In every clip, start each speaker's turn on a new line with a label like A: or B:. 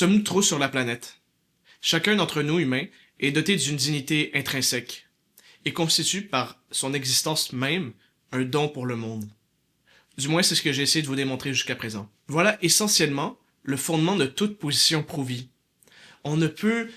A: Sommes-nous trop sur la planète? Chacun d'entre nous, humains, est doté d'une dignité intrinsèque et constitue par son existence même un don pour le monde. Du moins, c'est ce que j'ai essayé de vous démontrer jusqu'à présent. Voilà essentiellement le fondement de toute position pro-vie. On ne peut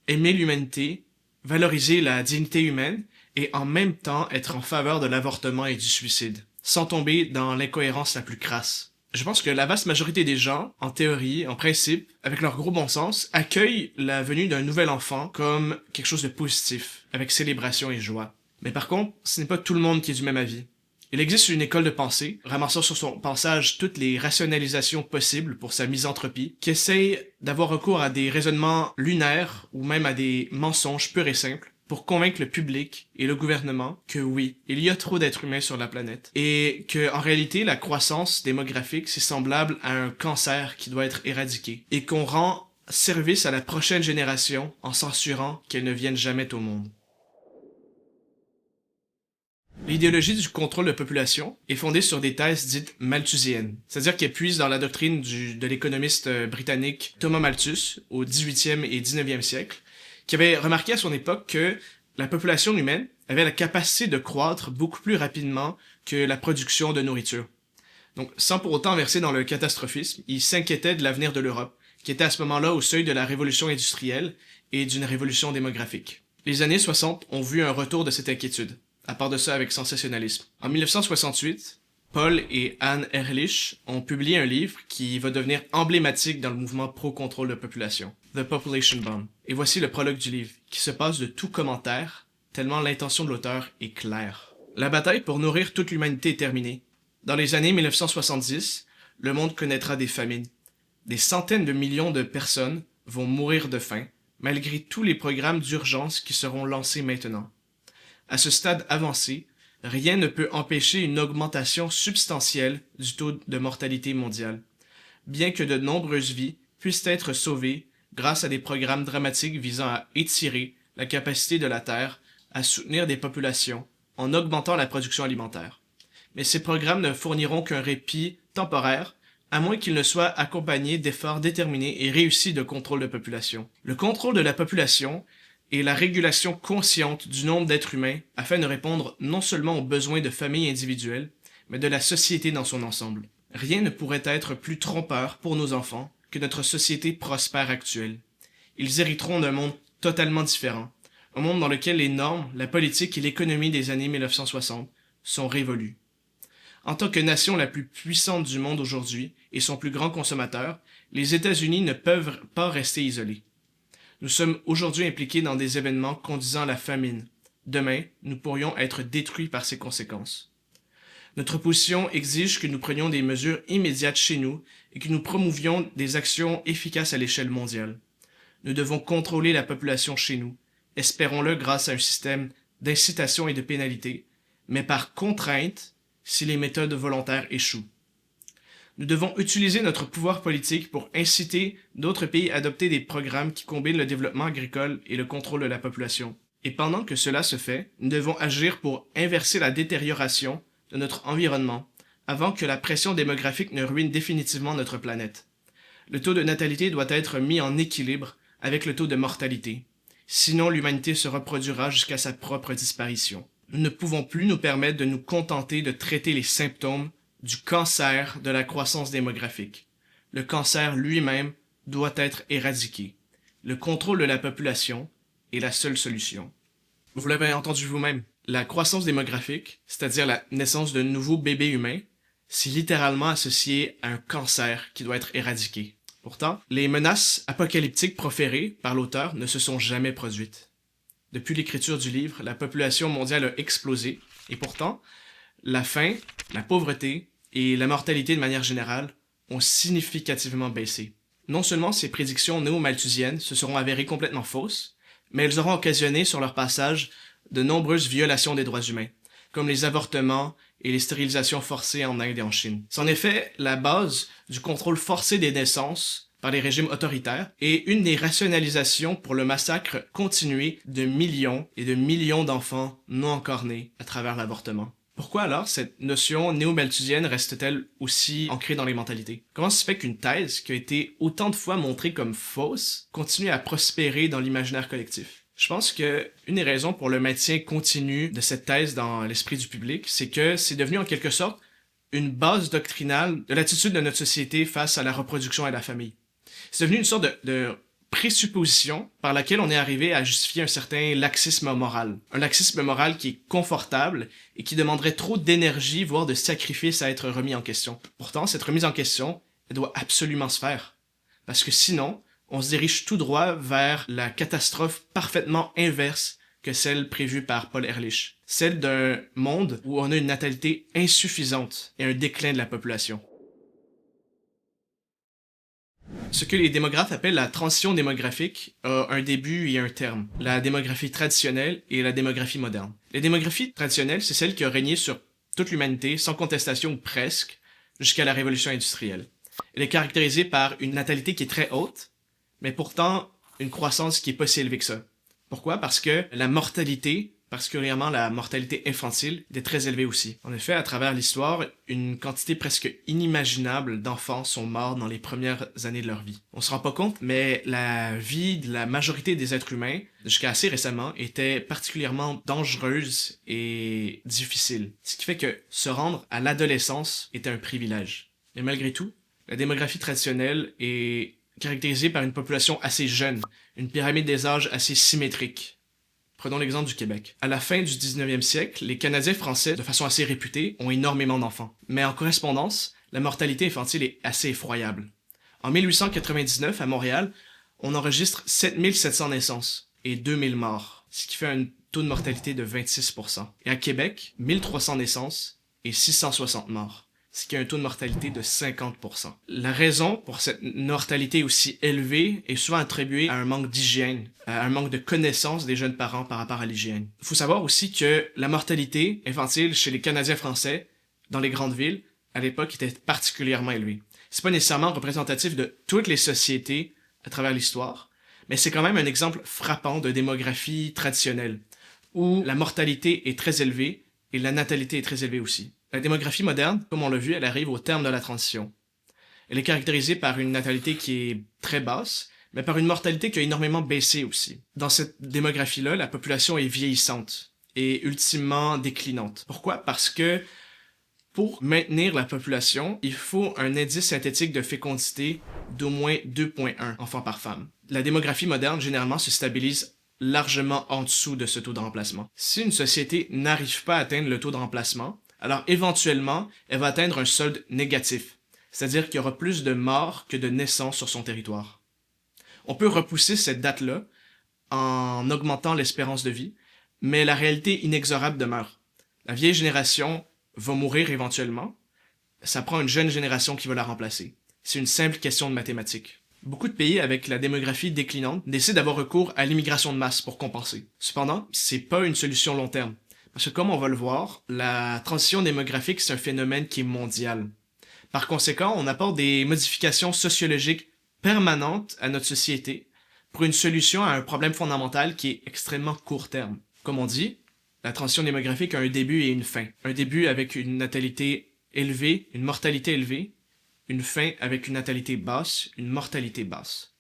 A: aimer l'humanité, valoriser la dignité humaine et en même temps être en faveur de l'avortement et du suicide, sans tomber dans l'incohérence la plus crasse. Je pense que la vaste majorité des gens, en théorie, en principe, avec leur gros bon sens, accueillent la venue d'un nouvel enfant comme quelque chose de positif, avec célébration et joie. Mais par contre, ce n'est pas tout le monde qui est du même avis. Il existe une école de pensée, ramassant sur son passage toutes les rationalisations possibles pour sa misanthropie, qui essaye d'avoir recours à des raisonnements lunaires ou même à des mensonges purs et simples pour convaincre le public et le gouvernement que oui, il y a trop d'êtres humains sur la planète et que en réalité la croissance démographique c'est semblable à un cancer qui doit être éradiqué et qu'on rend service à la prochaine génération en s'assurant qu'elle ne vienne jamais au monde. L'idéologie du contrôle de population est fondée sur des thèses dites malthusiennes, c'est-à-dire qu'elle puise dans la doctrine de l'économiste britannique Thomas Malthus au 18e et 19e siècle, qui avait remarqué à son époque que la population humaine avait la capacité de croître beaucoup plus rapidement que la production de nourriture. Donc, sans pour autant verser dans le catastrophisme, il s'inquiétait de l'avenir de l'Europe, qui était à ce moment-là au seuil de la révolution industrielle et d'une révolution démographique. Les années 60 ont vu un retour de cette inquiétude, à part de ça avec sensationnalisme. En 1968, Paul et Anne Ehrlich ont publié un livre qui va devenir emblématique dans le mouvement pro-contrôle de population, The Population Bomb. Et voici le prologue du livre, qui se passe de tout commentaire, tellement l'intention de l'auteur est claire. La bataille pour nourrir toute l'humanité est terminée. Dans les années 1970, le monde connaîtra des famines. Des centaines de millions de personnes vont mourir de faim, malgré tous les programmes d'urgence qui seront lancés maintenant. À ce stade avancé, rien ne peut empêcher une augmentation substantielle du taux de mortalité mondiale, bien que de nombreuses vies puissent être sauvées grâce à des programmes dramatiques visant à étirer la capacité de la Terre à soutenir des populations en augmentant la production alimentaire. Mais ces programmes ne fourniront qu'un répit temporaire, à moins qu'ils ne soient accompagnés d'efforts déterminés et réussis de contrôle de population. Le contrôle de la population et la régulation consciente du nombre d'êtres humains afin de répondre non seulement aux besoins de familles individuelles, mais de la société dans son ensemble. Rien ne pourrait être plus trompeur pour nos enfants que notre société prospère actuelle. Ils hériteront d'un monde totalement différent, un monde dans lequel les normes, la politique et l'économie des années 1960 sont révolues. En tant que nation la plus puissante du monde aujourd'hui et son plus grand consommateur, les États-Unis ne peuvent pas rester isolés. Nous sommes aujourd'hui impliqués dans des événements conduisant à la famine. Demain, nous pourrions être détruits par ces conséquences. Notre position exige que nous prenions des mesures immédiates chez nous et que nous promouvions des actions efficaces à l'échelle mondiale. Nous devons contrôler la population chez nous, espérons-le grâce à un système d'incitation et de pénalité, mais par contrainte si les méthodes volontaires échouent. Nous devons utiliser notre pouvoir politique pour inciter d'autres pays à adopter des programmes qui combinent le développement agricole et le contrôle de la population. Et pendant que cela se fait, nous devons agir pour inverser la détérioration de notre environnement avant que la pression démographique ne ruine définitivement notre planète. Le taux de natalité doit être mis en équilibre avec le taux de mortalité. Sinon, l'humanité se reproduira jusqu'à sa propre disparition. Nous ne pouvons plus nous permettre de nous contenter de traiter les symptômes du cancer de la croissance démographique. Le cancer lui-même doit être éradiqué. Le contrôle de la population est la seule solution. Vous l'avez entendu vous-même, la croissance démographique, c'est-à-dire la naissance de nouveaux bébés humains, c'est littéralement associé à un cancer qui doit être éradiqué. Pourtant, les menaces apocalyptiques proférées par l'auteur ne se sont jamais produites. Depuis l'écriture du livre, la population mondiale a explosé, et pourtant, la faim, la pauvreté et la mortalité de manière générale ont significativement baissé. Non seulement ces prédictions néo-malthusiennes se seront avérées complètement fausses, mais elles auront occasionné sur leur passage de nombreuses violations des droits humains, comme les avortements et les stérilisations forcées en Inde et en Chine. C'est en effet la base du contrôle forcé des naissances par les régimes autoritaires et une des rationalisations pour le massacre continué de millions et de millions d'enfants non encore nés à travers l'avortement. Pourquoi alors cette notion néo-malthusienne reste-t-elle aussi ancrée dans les mentalités? Comment se fait qu'une thèse qui a été autant de fois montrée comme fausse continue à prospérer dans l'imaginaire collectif? Je pense que une des raisons pour le maintien continu de cette thèse dans l'esprit du public, c'est que c'est devenu en quelque sorte une base doctrinale de l'attitude de notre société face à la reproduction et à la famille. C'est devenu une sorte de présupposition par laquelle on est arrivé à justifier un certain laxisme moral. Un laxisme moral qui est confortable et qui demanderait trop d'énergie, voire de sacrifice à être remis en question. Pourtant, cette remise en question, elle doit absolument se faire. Parce que sinon, on se dirige tout droit vers la catastrophe parfaitement inverse que celle prévue par Paul Ehrlich. Celle d'un monde où on a une natalité insuffisante et un déclin de la population. Ce que les démographes appellent la transition démographique a un début et un terme. La démographie traditionnelle et la démographie moderne. La démographie traditionnelle, c'est celle qui a régné sur toute l'humanité, sans contestation ou presque, jusqu'à la révolution industrielle. Elle est caractérisée par une natalité qui est très haute, mais pourtant une croissance qui est pas si élevée que ça. Pourquoi? Parce que la mortalité, particulièrement la mortalité infantile, est très élevée aussi. En effet, à travers l'histoire, une quantité presque inimaginable d'enfants sont morts dans les premières années de leur vie. On se rend pas compte, mais la vie de la majorité des êtres humains, jusqu'à assez récemment, était particulièrement dangereuse et difficile. Ce qui fait que se rendre à l'adolescence était un privilège. Mais malgré tout, la démographie traditionnelle est caractérisée par une population assez jeune, une pyramide des âges assez symétrique. Prenons l'exemple du Québec. À la fin du 19e siècle, les Canadiens français, de façon assez réputée, ont énormément d'enfants. Mais en correspondance, la mortalité infantile est assez effroyable. En 1899, à Montréal, on enregistre 7700 naissances et 2000 morts, ce qui fait un taux de mortalité de 26%. Et à Québec, 1300 naissances et 660 morts, ce qui a un taux de mortalité de 50%. La raison pour cette mortalité aussi élevée est souvent attribuée à un manque d'hygiène, à un manque de connaissance des jeunes parents par rapport à l'hygiène. Il faut savoir aussi que la mortalité infantile chez les Canadiens français, dans les grandes villes, à l'époque, était particulièrement élevée. C'est pas nécessairement représentatif de toutes les sociétés à travers l'histoire, mais c'est quand même un exemple frappant de démographie traditionnelle, où la mortalité est très élevée et la natalité est très élevée aussi. La démographie moderne, comme on l'a vu, elle arrive au terme de la transition. Elle est caractérisée par une natalité qui est très basse, mais par une mortalité qui a énormément baissé aussi. Dans cette démographie-là, la population est vieillissante et ultimement déclinante. Pourquoi? Parce que pour maintenir la population, il faut un indice synthétique de fécondité d'au moins 2,1 enfants par femme. La démographie moderne, généralement, se stabilise largement en dessous de ce taux de remplacement. Si une société n'arrive pas à atteindre le taux de remplacement, alors éventuellement, elle va atteindre un solde négatif, c'est-à-dire qu'il y aura plus de morts que de naissances sur son territoire. On peut repousser cette date-là en augmentant l'espérance de vie, mais la réalité inexorable demeure. La vieille génération va mourir éventuellement, ça prend une jeune génération qui va la remplacer. C'est une simple question de mathématiques. Beaucoup de pays avec la démographie déclinante décident d'avoir recours à l'immigration de masse pour compenser. Cependant, c'est pas une solution long terme. Parce que comme on va le voir, la transition démographique, c'est un phénomène qui est mondial. Par conséquent, on apporte des modifications sociologiques permanentes à notre société pour une solution à un problème fondamental qui est extrêmement court terme. Comme on dit, la transition démographique a un début et une fin. Un début avec une natalité élevée, une mortalité élevée, une fin avec une natalité basse, une mortalité basse.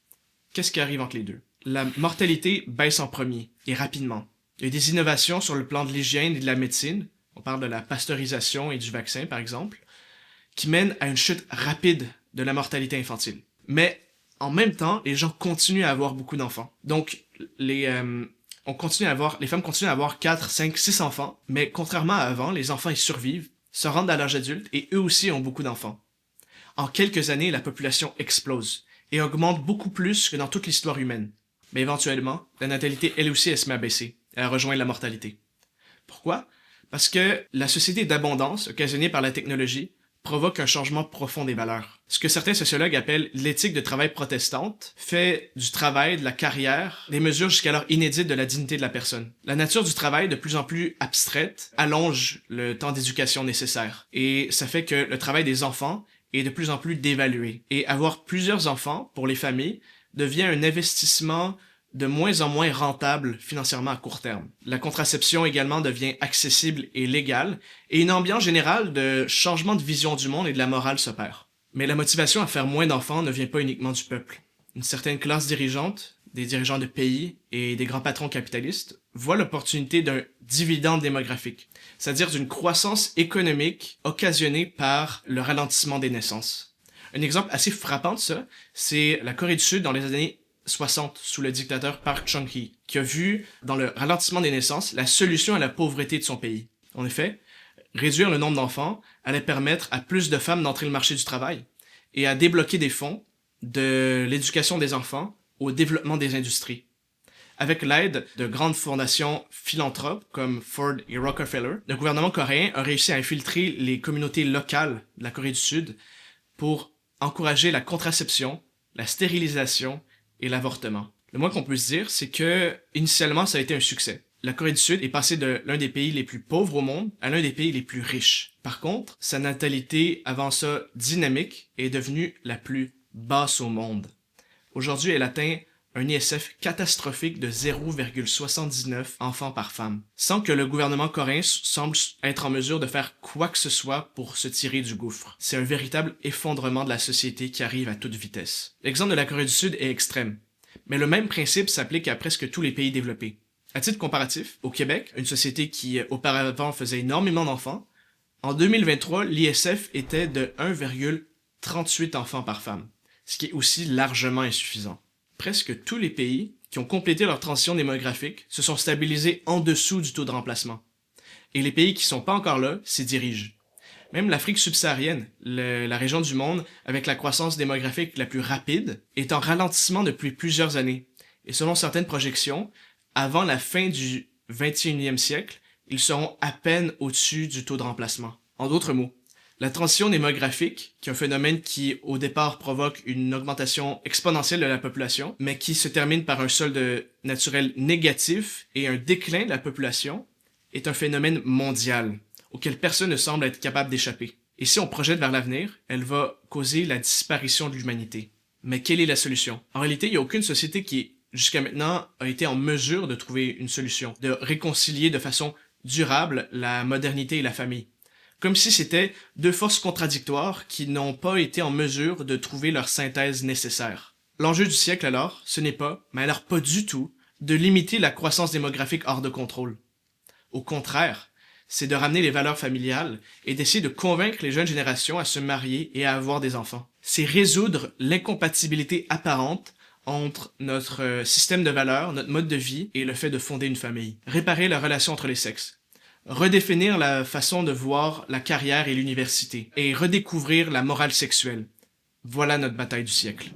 A: Qu'est-ce qui arrive entre les deux? La mortalité baisse en premier, et rapidement. Il y a des innovations sur le plan de l'hygiène et de la médecine, on parle de la pasteurisation et du vaccin par exemple, qui mènent à une chute rapide de la mortalité infantile. Mais en même temps, les gens continuent à avoir beaucoup d'enfants. Donc les femmes continuent à avoir 4, 5, 6 enfants, mais contrairement à avant, les enfants ils survivent, se rendent à l'âge adulte et eux aussi ont beaucoup d'enfants. En quelques années, la population explose et augmente beaucoup plus que dans toute l'histoire humaine. Mais éventuellement, la natalité elle aussi elle se met à baisser. Elle rejoint la mortalité. Pourquoi? Parce que la société d'abondance, occasionnée par la technologie, provoque un changement profond des valeurs. Ce que certains sociologues appellent l'éthique de travail protestante fait du travail, de la carrière, des mesures jusqu'alors inédites de la dignité de la personne. La nature du travail, de plus en plus abstraite, allonge le temps d'éducation nécessaire. Et ça fait que le travail des enfants est de plus en plus dévalué. Et avoir plusieurs enfants, pour les familles, devient un investissement de moins en moins rentable financièrement à court terme. La contraception également devient accessible et légale, et une ambiance générale de changement de vision du monde et de la morale s'opère. Mais la motivation à faire moins d'enfants ne vient pas uniquement du peuple. Une certaine classe dirigeante, des dirigeants de pays et des grands patrons capitalistes voient l'opportunité d'un dividende démographique, c'est-à-dire d'une croissance économique occasionnée par le ralentissement des naissances. Un exemple assez frappant de ça, c'est la Corée du Sud dans les années 60 sous le dictateur Park Chung-hee, qui a vu dans le ralentissement des naissances la solution à la pauvreté de son pays. En effet, réduire le nombre d'enfants allait permettre à plus de femmes d'entrer le marché du travail et à débloquer des fonds de l'éducation des enfants au développement des industries. Avec l'aide de grandes fondations philanthropes comme Ford et Rockefeller, le gouvernement coréen a réussi à infiltrer les communautés locales de la Corée du Sud pour encourager la contraception, la stérilisation et l'avortement. Le moins qu'on puisse dire, c'est que initialement ça a été un succès. La Corée du Sud est passée de l'un des pays les plus pauvres au monde à l'un des pays les plus riches. Par contre, sa natalité avant ça dynamique est devenue la plus basse au monde. Aujourd'hui, elle atteint un ISF catastrophique de 0,79 enfants par femme, sans que le gouvernement coréen semble être en mesure de faire quoi que ce soit pour se tirer du gouffre. C'est un véritable effondrement de la société qui arrive à toute vitesse. L'exemple de la Corée du Sud est extrême, mais le même principe s'applique à presque tous les pays développés. À titre comparatif, au Québec, une société qui auparavant faisait énormément d'enfants, en 2023, l'ISF était de 1,38 enfants par femme, ce qui est aussi largement insuffisant. Presque tous les pays qui ont complété leur transition démographique se sont stabilisés en dessous du taux de remplacement. Et les pays qui sont pas encore là s'y dirigent. Même l'Afrique subsaharienne, la région du monde avec la croissance démographique la plus rapide, est en ralentissement depuis plusieurs années. Et selon certaines projections, avant la fin du 21e siècle, ils seront à peine au-dessus du taux de remplacement. En d'autres mots, la transition démographique, qui est un phénomène qui au départ provoque une augmentation exponentielle de la population, mais qui se termine par un solde naturel négatif et un déclin de la population, est un phénomène mondial, auquel personne ne semble être capable d'échapper. Et si on projette vers l'avenir, elle va causer la disparition de l'humanité. Mais quelle est la solution? En réalité, il n'y a aucune société qui, jusqu'à maintenant, a été en mesure de trouver une solution, de réconcilier de façon durable la modernité et la famille. Comme si c'était deux forces contradictoires qui n'ont pas été en mesure de trouver leur synthèse nécessaire. L'enjeu du siècle alors, ce n'est pas, mais alors pas du tout, de limiter la croissance démographique hors de contrôle. Au contraire, c'est de ramener les valeurs familiales et d'essayer de convaincre les jeunes générations à se marier et à avoir des enfants. C'est résoudre l'incompatibilité apparente entre notre système de valeurs, notre mode de vie et le fait de fonder une famille. Réparer la relation entre les sexes. Redéfinir la façon de voir la carrière et l'université, et redécouvrir la morale sexuelle. Voilà notre bataille du siècle.